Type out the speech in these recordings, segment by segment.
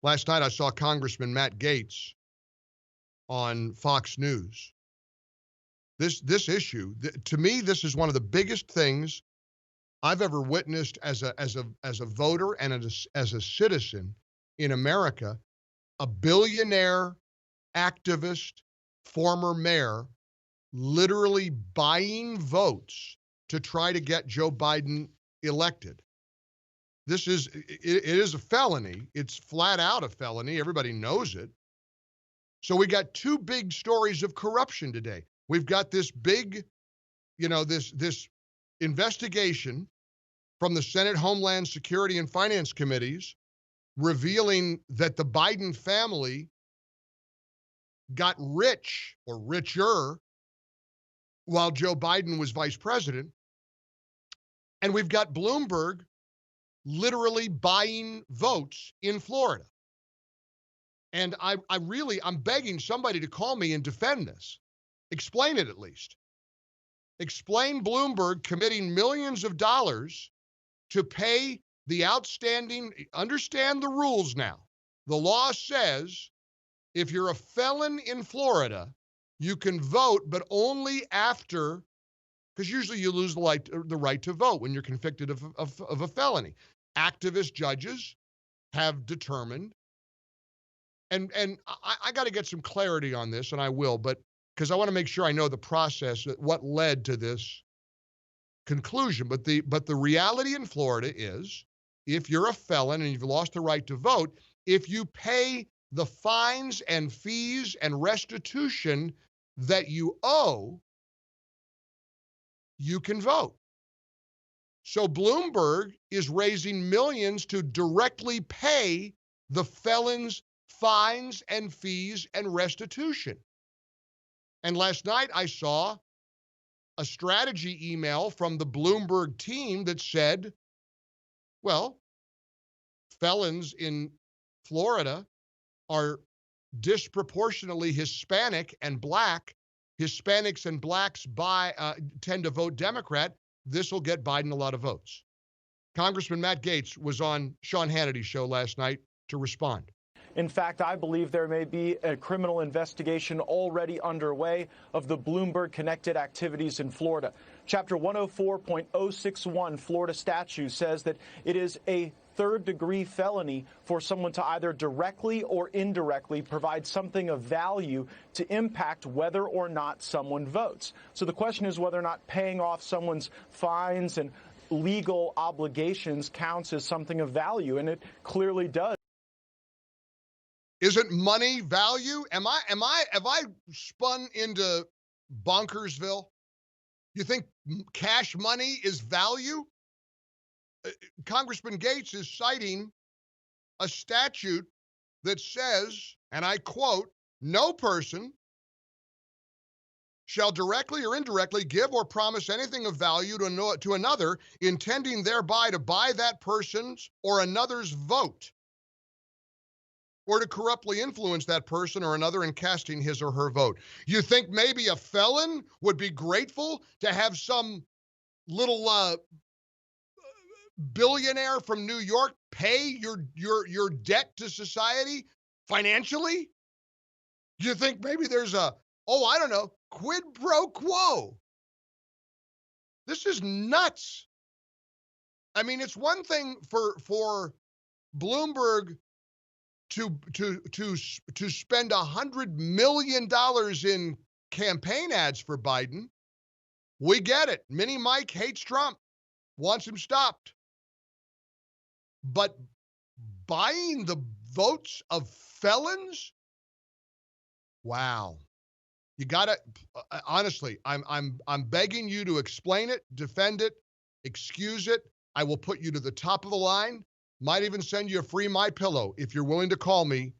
Last night I saw Congressman Matt Gaetz on Fox News. This issue, to me, this is one of the biggest things I've ever witnessed as a voter and as a citizen in America. A billionaire activist, former mayor, literally buying votes to try to get Joe Biden elected. It is a felony. It's flat out a felony. Everybody knows it. So we got two big stories of corruption today. We've got this big, this investigation from the Senate Homeland Security and Finance Committees revealing that the Biden family got rich or richer while Joe Biden was vice president. And we've got Bloomberg literally buying votes in Florida. And I'm begging somebody to call me and defend this. Explain it at least. Explain Bloomberg committing millions of dollars to pay the outstanding, understand the rules now. The law says if you're a felon in Florida, you can vote, but only after, because usually you lose the right to vote when you're convicted of a felony. Activist judges have determined, and I got to get some clarity on this, and I will, but because I want to make sure I know the process, what led to this conclusion. But the reality in Florida is, if you're a felon and you've lost the right to vote, if you pay the fines and fees and restitution that you owe, you can vote. So Bloomberg is raising millions to directly pay the felons' fines and fees and restitution. And last night I saw a strategy email from the Bloomberg team that said, well, felons in Florida are disproportionately Hispanic and Black. Hispanics and Blacks tend to vote Democrat. This will get Biden a lot of votes. Congressman Matt Gaetz was on Sean Hannity's show last night to respond. In fact, I believe there may be a criminal investigation already underway of the Bloomberg-connected activities in Florida. Chapter 104.061 Florida statute says that it is a third-degree felony for someone to either directly or indirectly provide something of value to impact whether or not someone votes. So the question is whether or not paying off someone's fines and legal obligations counts as something of value, and it clearly does. Isn't money value? Have I spun into Bonkersville? You think cash money is value? Congressman Gaetz is citing a statute that says, and I quote, no person shall directly or indirectly give or promise anything of value to another, intending thereby to buy that person's or another's vote, or to corruptly influence that person or another in casting his or her vote. You think maybe a felon would be grateful to have some little billionaire from New York pay your debt to society financially? You think maybe there's quid pro quo? This is nuts. I mean, it's one thing for Bloomberg to spend $100 million in campaign ads for Biden. We get it. Mini Mike hates Trump, wants him stopped. But buying the votes of felons? Wow. You gotta, honestly, I'm begging you to explain it, defend it, excuse it. I will put you to the top of the line. Might even send you a free MyPillow if you're willing to call me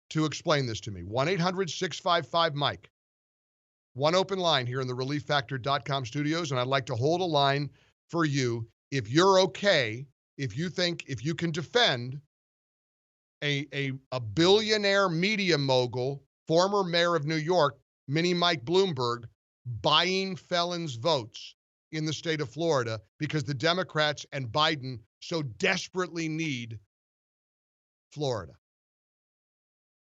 to explain this to me. 1-800-655-MIKE. One open line here in the ReliefFactor.com studios, and I'd like to hold a line for you. If you're okay, if you think, if you can defend a billionaire media mogul, former mayor of New York, Mini Mike Bloomberg, buying felons' votes in the state of Florida because the Democrats and Biden so desperately need Florida.